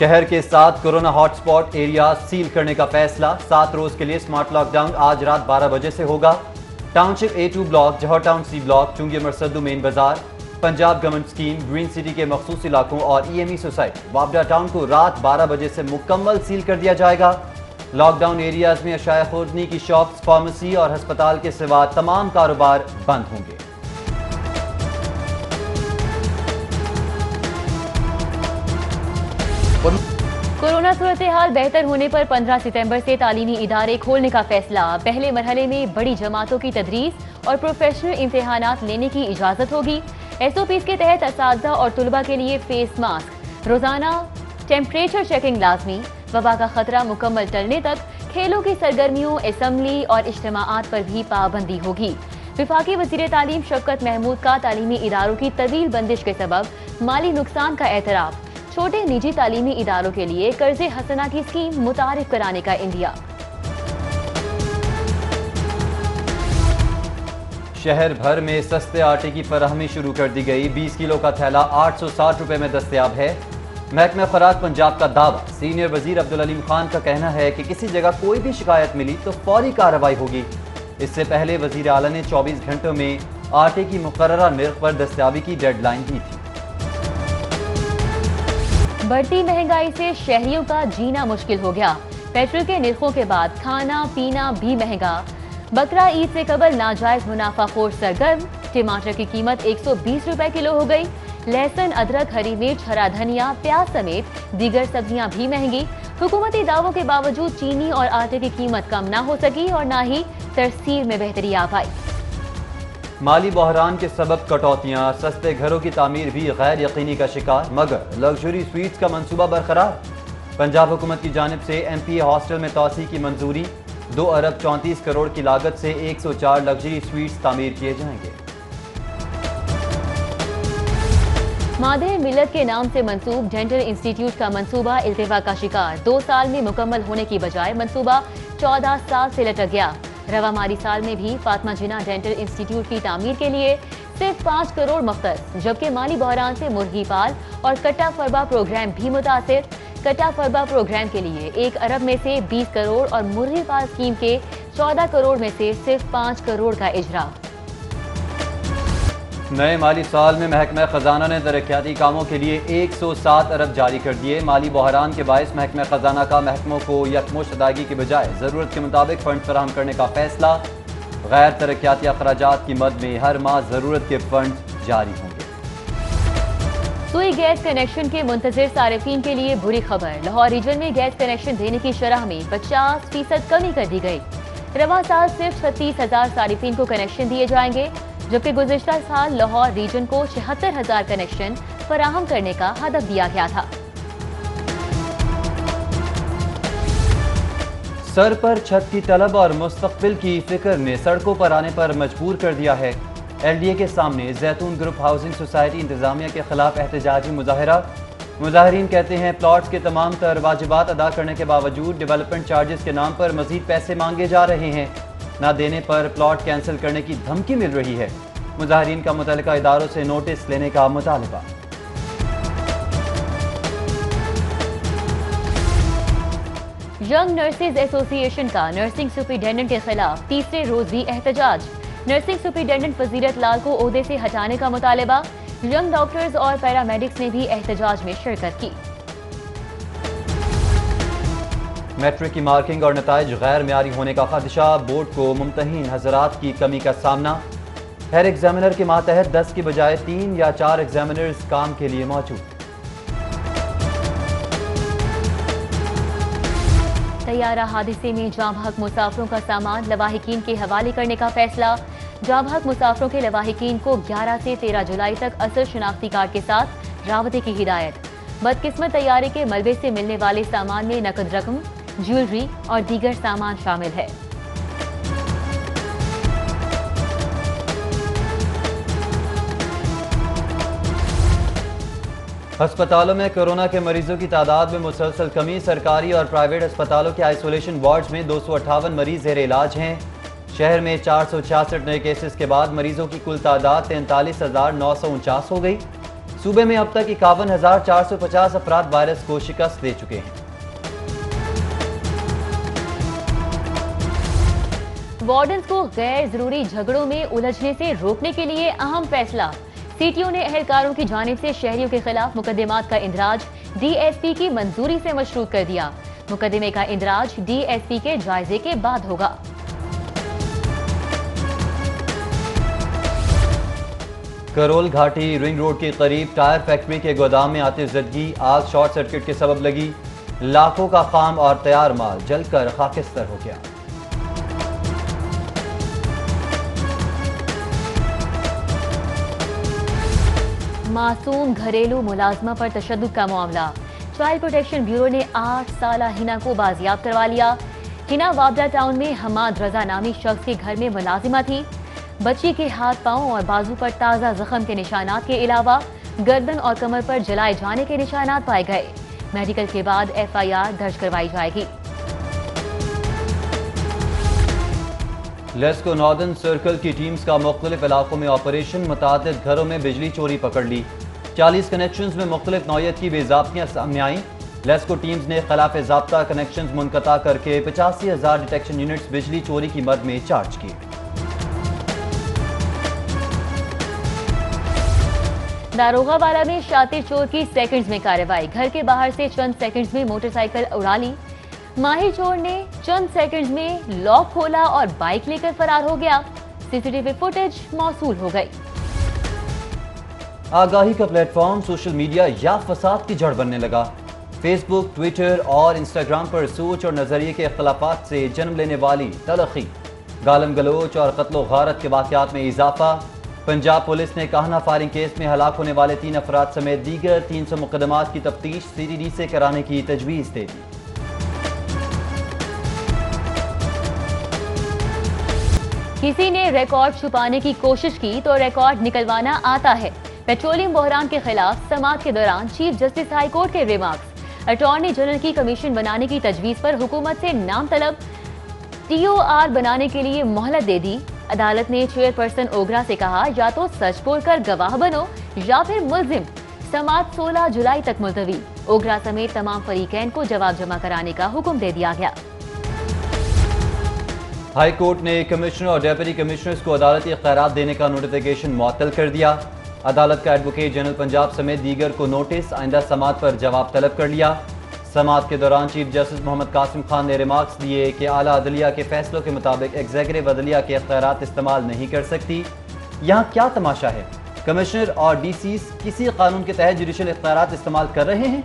شہر کے 7 corona hot spot area seal کرنے کا فیصلہ 7 روز کے لیے سمارٹ لاک ڈاؤن آج رات 12 بجے سے ہوگا۔ ٹاؤن شپ A2 بلاک، جوہر ٹاؤن C بلاک، چنگی مرسدو مین بازار، Punjab government scheme, green city کے مخصوص علاقوں اور EME سوسائٹی وابڈا ٹاؤن کو رات 12 بجے سے مکمل سیل کر دیا جائے گا۔ لاک ڈاؤن ایریاز میں اشیاء خوردنی کی شاپس، فارمیسی اور ہسپتال کے سوا تمام کاروبار بند ہوں گے۔ کورونا صورتحال بہتر ہونے پر 15 ستمبر سے تعلیمی ادارے کھولنے کا فیصلہ۔ پہلے مرحلے میں بڑی جماعتوں کی تدریس اور پروفیشنل امتحانات لینے کی اجازت ہوگی۔ SOPs کے تحت اساتذہ اور طلباء کے لیے فیس ماسک، روزانہ ٹیمپریچر چیکنگ لازمی۔ وبا کا خطرہ مکمل ٹلنے تک کھیلوں کی سرگرمیوں، اسمبلی اور اجتماعات پر بھی پابندی ہوگی۔ وفاقی وزیر تعلیم شفقت محمود کا تعلیمی اداروں کی طویل بندش کے سبب مالی نقصان کا اعتراف۔ چھوٹے نجی تعلیمی اداروں کے لیے قرض حسنہ کی اسکیم متعارف کرانے کا عندیہ۔ شہر بھر میں سستے آٹے کی فراہمی شروع کر دی گئی۔ 20 کلو کا تھیلا 860 روپے میں دستیاب ہے۔ محکمہ خوراک پنجاب کا دعویٰ۔ سینئر وزیر عبدالعلیم خان کا کہنا ہے کہ کسی جگہ کوئی بھی شکایت ملی تو فوری کارروائی ہوگی۔ اس سے پہلے وزیر اعلیٰ نے 24 گھنٹوں میں آٹے کی مقررہ نرخ پر دستیابی کی ڈیڈ لائن دی تھی۔ بڑھتی مہنگائی سے شہریوں کا جینا مشکل ہو گیا۔ پیٹرول کے نرخوں کے بعد کھانا پینا بھی مہنگا۔ بقرہ عید سے قبل ناجائز منافع خور سرگرم۔ ٹماٹر کی قیمت 120 روپے کلو ہو گئی۔ لہسن، ادرک، ہری مرچ، ہرا دھنیا، پیاز سمیت دیگر سبزیاں بھی مہنگی۔ حکومتی دعووں کے باوجود چینی اور آٹے کی قیمت کم نہ ہو سکی اور نہ ہی ترسیل میں بہتری آ پائی۔ مالی بحران کے سبب کٹوتیاں، سستے گھروں کی تعمیر بھی غیر یقینی کا شکار، مگر لگژری سویٹس کا منصوبہ برقرار۔ پنجاب حکومت کی جانب سے MPA ہاسٹل میں توسیع کی منظوری۔ 2 ارب 34 کروڑ کی لاگت سے 104 لگژری سویٹس تعمیر کیے جائیں گے۔ مادر ملت کے نام سے منسوب ڈینٹل انسٹیٹیوٹ کا منصوبہ التوا کا شکار۔ 2 سال میں مکمل ہونے کی بجائے منصوبہ 14 سال سے لٹک گیا۔ رواں مالی سال میں بھی فاطمہ جناح ڈینٹل انسٹیٹیوٹ کی تعمیر کے لیے صرف 5 کروڑ مختص، جبکہ مالی بحران سے مرغی پال اور کٹا فربا پروگرام بھی متاثر۔ کٹا فربا پروگرام کے لیے 1 ارب میں سے 20 کروڑ اور مرغی پال اسکیم کے 14 کروڑ میں سے صرف 5 کروڑ کا اجرا۔ نئے مالی سال میں محکمہ خزانہ نے ترقیاتی کاموں کے لیے 107 ارب جاری کر دیے۔ مالی بحران کے باعث محکمہ خزانہ کا محکموں کو یکمشت ادائیگی کے بجائے ضرورت کے مطابق فنڈ فراہم کرنے کا فیصلہ۔ غیر ترقیاتی اخراجات کی مد میں ہر ماہ ضرورت کے فنڈ جاری ہوں گے۔ سوئی گیس کنیکشن کے منتظر صارفین کے لیے بری خبر۔ لاہور ریجن میں گیس کنیکشن دینے کی شرح میں 50% کمی کر دی گئی۔ رواں سال صرف 36,000 صارفین کو کنیکشن دیے جائیں گے، جبکہ گزشتہ سال لاہور ریجن کو 76,000 کنیکشن فراہم کرنے کا ہدف دیا گیا تھا۔ سر پر چھت کی طلب اور مستقبل کی فکر نے سڑکوں پر آنے پر مجبور کر دیا ہے۔ LDA کے سامنے زیتون گروپ ہاؤسنگ سوسائٹی انتظامیہ کے خلاف احتجاجی مظاہرہ۔ مظاہرین کہتے ہیں پلاٹس کے تمام تر واجبات ادا کرنے کے باوجود ڈیولپمنٹ چارجز کے نام پر مزید پیسے مانگے جا رہے ہیں۔ نہ دینے پر پلاٹ کینسل کرنے کی دھمکی مل رہی ہے۔ مظاہرین کا متعلقہ اداروں سے نوٹس لینے کا مطالبہ۔ ینگ نرسز ایسوسی ایشن کا نرسنگ سپرنٹینڈنٹ کے خلاف تیسرے روز بھی احتجاج۔ نرسنگ سپرنٹینڈنٹ فضیلت لال کو عہدے سے ہٹانے کا مطالبہ۔ ینگ ڈاکٹرز اور پیرامیڈکس نے بھی احتجاج میں شرکت کی۔ میٹرک کی مارکنگ اور نتائج غیر معیاری ہونے کا خدشہ، بورڈ کو ممتحن حضرات کی کمی کا سامنا۔ ہر ایگزامینر کے ماتحت 10 کی بجائے 3 یا 4 ایگزامینرز کام کے لیے موجود۔ طیارہ حادثے میں جاں بحق مسافروں کا سامان لواحقین کے حوالے کرنے کا فیصلہ۔ جاں بحق مسافروں کے لواحقین کو 11 سے 13 جولائی تک اصل شناختی کارڈ کے ساتھ رابطے کی ہدایت۔ بدقسمت طیارے کے ملبے سے ملنے والے سامان میں نقد رقم، جیولری اور دیگر سامان شامل ہے۔ ہسپتالوں میں کورونا کے مریضوں کی تعداد میں مسلسل کمی۔ سرکاری اور پرائیویٹ ہسپتالوں کے آئسولیشن وارڈز میں 258 مریض زیر علاج ہیں۔ شہر میں 466 نئے کیسز کے بعد مریضوں کی کل تعداد 43,949 ہو گئی۔ صوبے میں اب تک 51,450 افراد وائرس کو شکست دے چکے ہیں۔ وارڈنز کو غیر ضروری جھگڑوں میں الجھنے سے روکنے کے لیے اہم فیصلہ۔ سی ٹی او نے اہلکاروں کی جانب سے شہریوں کے خلاف مقدمات کا اندراج ڈی ایس پی کی منظوری سے مشروط کر دیا۔ مقدمے کا اندراج ڈی ایس پی کے جائزے کے بعد ہوگا۔ کرول گھاٹی رنگ روڈ کے قریب ٹائر فیکٹری کے گودام میں آتش زدگی، آگ شارٹ سرکٹ کے سبب لگی، لاکھوں کا خام اور تیار مال جل کر خاکستر ہو گیا۔ معصوم گھریلو ملازمہ پر تشدد کا معاملہ۔ چائلڈ پروٹیکشن بیورو نے 8 سالہ ہنا کو بازیاب کروا لیا۔ ہنا وابڈا ٹاؤن میں حماد رضا نامی شخص کے گھر میں ملازمہ تھی۔ بچی کے ہاتھ پاؤں اور بازو پر تازہ زخم کے نشانات کے علاوہ گردن اور کمر پر جلائے جانے کے نشانات پائے گئے۔ میڈیکل کے بعد ایف آئی آر درج کروائی جائے گی۔ لیسکو ناردرن سرکل کی ٹیمز کا مختلف علاقوں میں آپریشن، متعدد گھروں میں بجلی چوری پکڑ لی، 40 کنیکشنز میں مختلف نوعیت کی بے ضابطیاں سامنے آئیں۔ لیسکو ٹیمز نے خلاف ضابطہ کنیکشنز منقطع کر کے 85,000 ڈیٹیکشن یونٹس بجلی چوری کی مد میں چارج کیے۔ داروغہ والا میں شاطر چور کی سیکنڈز میں کارروائی، گھر کے باہر سے چند سیکنڈز میں موٹر سائیکل اڑا لی۔ ماہر چور نے چند سیکنڈز میں لاک کھولا اور بائک لے کر فرار ہو گیا۔ سی سی ٹی وی فوٹیج موصول ہو گئی۔ آگاہی کا پلیٹ فارم سوشل میڈیا یا فساد کی جڑ بننے لگا۔ فیس بک، ٹویٹر اور انسٹاگرام پر سوچ اور نظریے کے اختلافات سے جنم لینے والی تلخی، گالم گلوچ اور قتل و غارت کے واقعات میں اضافہ۔ پنجاب پولیس نے کاہنہ فائرنگ کیس میں ہلاک ہونے والے 3 افراد سمیت دیگر 300 مقدمات کی تفتیش سی ڈی ڈی سے کرانے کی تجویز دے دی۔ کسی نے ریکارڈ چھپانے کی کوشش کی تو ریکارڈ نکلوانا آتا ہے۔ پیٹرولیم بحران کے خلاف سماعت کے دوران چیف جسٹس ہائی کورٹ کے ریمارکس۔ اٹارنی جنرل کی کمیشن بنانے کی تجویز پر حکومت سے نام طلب، ٹی او آر بنانے کے لیے مہلت دے دی۔ عدالت نے چیئرپرسن اوگرا سے کہا یا تو سچ بول کر گواہ بنو یا پھر ملزم۔ سماعت 16 جولائی تک ملتوی۔ اوگرا سمیت تمام فریقین کو جواب جمع کرانے کا حکم دے دیا گیا۔ ہائی کورٹ نے کمشنر اور ڈیپٹی کمشنرز کو عدالتی اختیارات دینے کا نوٹیفیکیشن معطل کر دیا۔ عدالت کا ایڈوکیٹ جنرل پنجاب سمیت دیگر کو نوٹس، آئندہ سماعت پر جواب طلب کر لیا۔ سماعت کے دوران چیف جسٹس محمد قاسم خان نے ریمارکس دیے کہ اعلیٰ عدلیہ کے فیصلوں کے مطابق ایگزیکٹو عدلیہ کے اختیارات استعمال نہیں کر سکتی۔ یہاں کیا تماشا ہے؟ کمشنر اور ڈی سیز کسی قانون کے تحت جوڈیشل اختیارات استعمال کر رہے ہیں؟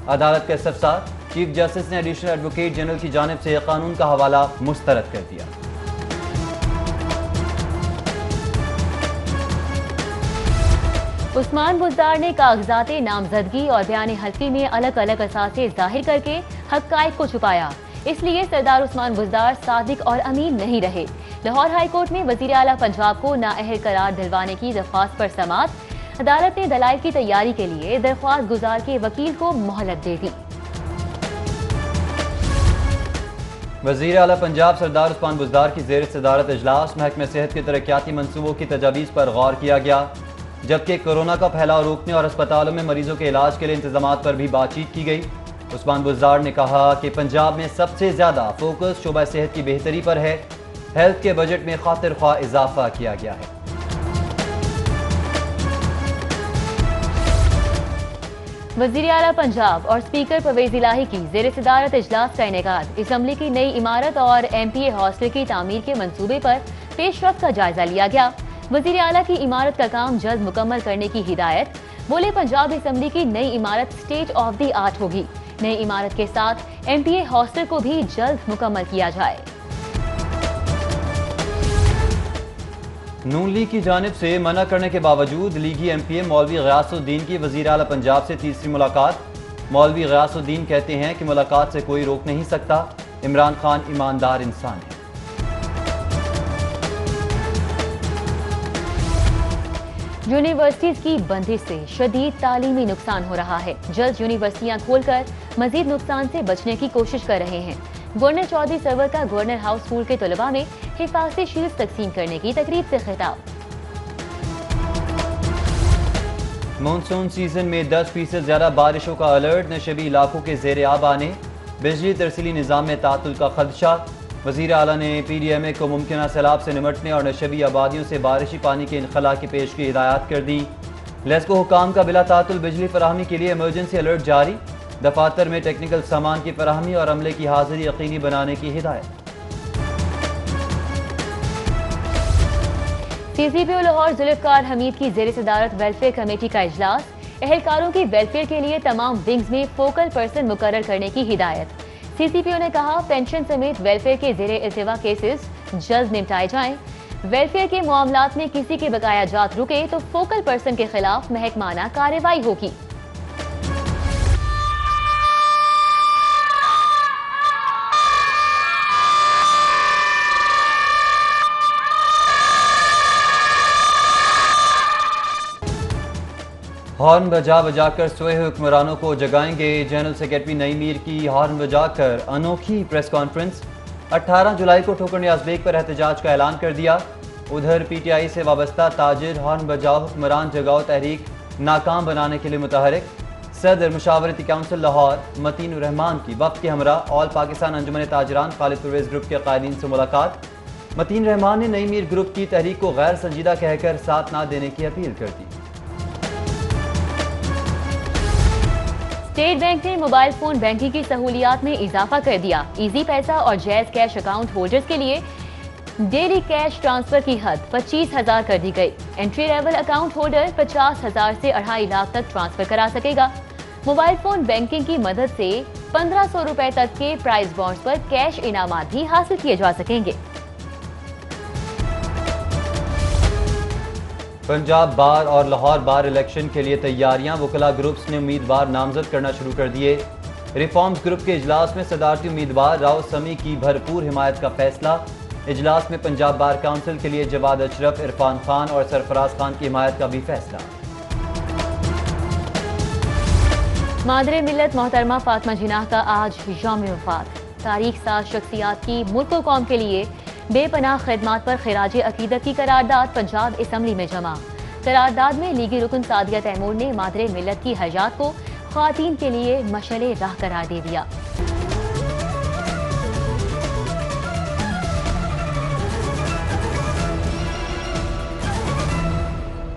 عدالت کا استفسار۔ چیف جسٹس نے ایڈیشنل ایڈوکیٹ جنرل کی جانب سے قانون کا حوالہ مسترد کر دیا۔ عثمان بزدار نے کاغذات نامزدگی اور بیان حلفی میں الگ الگ اثاثے ظاہر کر کے حقائق کو چھپایا، اس لیے سردار عثمان بزدار صادق اور امین نہیں رہے۔ لاہور ہائی کورٹ میں وزیر اعلیٰ پنجاب کو نااہل قرار دلوانے کی درخواست پر سماعت۔ عدالت نے دلائل کی تیاری کے لیے درخواست گزار کے وکیل کو مہلت دے دی۔ وزیر اعلیٰ پنجاب سردار عثمان بزدار کی زیر صدارت اجلاس، محکمہ صحت کے ترقیاتی منصوبوں کی تجاویز پر غور کیا گیا، جبکہ کورونا کا پھیلاؤ روکنے اور اسپتالوں میں مریضوں کے علاج کے لیے انتظامات پر بھی بات چیت کی گئی۔ عثمان بزدار نے کہا کہ پنجاب میں سب سے زیادہ فوکس شعبہ صحت کی بہتری پر ہے، ہیلتھ کے بجٹ میں خاطر خواہ اضافہ کیا گیا ہے۔ وزیر اعلیٰ پنجاب اور اسپیکر پرویز الہی کی زیر صدارت اجلاس کا انعقاد۔ اسمبلی کی نئی عمارت اور ایم پی اے ہاسٹل کی تعمیر کے منصوبے پر پیش رفت کا جائزہ لیا گیا۔ وزیر اعلیٰ کی عمارت کا کام جلد مکمل کرنے کی ہدایت۔ بولے پنجاب اسمبلی کی نئی عمارت اسٹیٹ آف دی آرٹ ہوگی۔ نئی عمارت کے ساتھ ایم پی اے ہاسٹل کو بھی جلد مکمل کیا جائے۔ نون لیگ کی جانب سے منع کرنے کے باوجود لیگی ایم پی اے مولوی غیاث الدین کی وزیر اعلیٰ پنجاب سے تیسری ملاقات۔ مولوی غیاث الدین کہتے ہیں کہ ملاقات سے کوئی روک نہیں سکتا، عمران خان ایماندار انسان ہے۔ یونیورسٹیز کی بندش سے شدید تعلیمی نقصان ہو رہا ہے۔ جلد یونیورسٹیاں کھول کر مزید نقصان سے بچنے کی کوشش کر رہے ہیں۔ گورنر چودھری سرور کا گورنر ہاؤس اسکول کے طلباء میں حفاظتی شیلڈز تقسیم کرنے کی تقریب سے خطاب۔ مانسون سیزن میں 10% زیادہ بارشوں کا الرٹ، نشبی علاقوں کے زیر آب آنے، بجلی ترسیلی نظام میں تعطل کا خدشہ۔ وزیر اعلیٰ نے پی ڈی ایم اے کو ممکنہ سیلاب سے نمٹنے اور نشبی آبادیوں سے بارشی پانی کے انخلاء کی پیشگی ہدایات کر دی۔ لیسکو حکام کا بلا تعطل بجلی فراہمی کے لیے ایمرجنسی الرٹ جاری، دفاتر میں ٹیکنیکل سامان کی فراہمی اور عملے کی حاضری یقینی بنانے کی ہدایت۔ سی سی پی او لاہور ذوالفقار حمید کی زیر صدارت ویلفیئر کمیٹی کا اجلاس، اہلکاروں کی ویلفیئر کے لیے تمام ونگز میں فوکل پرسن مقرر کرنے کی ہدایت۔ سی سی پی او نے کہا پینشن سمیت ویلفیئر کے زیر التوا کیسز جلد نمٹائے جائیں، ویلفیئر کے معاملات میں کسی کے بقایا جات رکے تو فوکل پرسن کے خلاف محکمانہ کارروائی ہوگی۔ ہارن بجا بجا کر سوئے ہوئے حکمرانوں کو جگائیں گے، جنرل سیکرٹری نعیم میر کی ہارن بجا کر انوکھی پریس کانفرنس۔ 18 جولائی کو ٹھوکر نیاز بیگ پر احتجاج کا اعلان کر دیا۔ ادھر پی ٹی آئی سے وابستہ تاجر ہارن بجاؤ حکمران جگاؤ تحریک ناکام بنانے کے لیے متحرک۔ صدر مشاورتی کونسل لاہور متین الرحمان کی وفد کے ہمراہ آل پاکستان انجمن تاجران خالد پرویز گروپ کے قائدین سے ملاقات۔ متین الرحمان نے نعیم میر گروپ کی تحریک کو غیر سنجیدہ کہہ کر ساتھ نہ دینے کی اپیل کر دی۔ اسٹیٹ بینک نے موبائل فون بینکنگ کی سہولیات میں اضافہ کر دیا، ایزی پیسہ اور جیز کیش اکاؤنٹ ہولڈرز کے لیے ڈیلی کیش ٹرانسفر کی حد 25,000 کر دی گئی۔ انٹری لیول اکاؤنٹ ہولڈر 50,000 سے 2.5 لاکھ تک ٹرانسفر کرا سکے گا۔ موبائل فون بینکنگ کی مدد سے 1,500 روپے تک کے پرائز بانڈز پر کیش انعامات بھی حاصل کیے جا سکیں گے۔ پنجاب بار اور لاہور بار الیکشن کے لیے تیاریاں، وکلاء گروپس نے امیدوار نامزد کرنا شروع کر دیے۔ ریفارمز گروپ کے اجلاس میں صدارتی امیدوار راؤ سمی کی بھرپور حمایت کا فیصلہ۔ اجلاس میں پنجاب بار کونسل کے لیے جواد اشرف، عرفان خان اور سرفراز خان کی حمایت کا بھی فیصلہ۔ مادر ملت محترمہ فاطمہ جناح کا آج یوم وفات۔ تاریخ ساز شخصیات کی ملک و قوم کے لیے بے پناہ خدمات پر خراج عقیدت کی قرارداد پنجاب اسمبلی میں جمع۔ قرارداد میں لیگی رکن سعدیہ تیمور نے مادر ملت کی حیات کو خواتین کے لیے مشعل راہ قرار دے دیا۔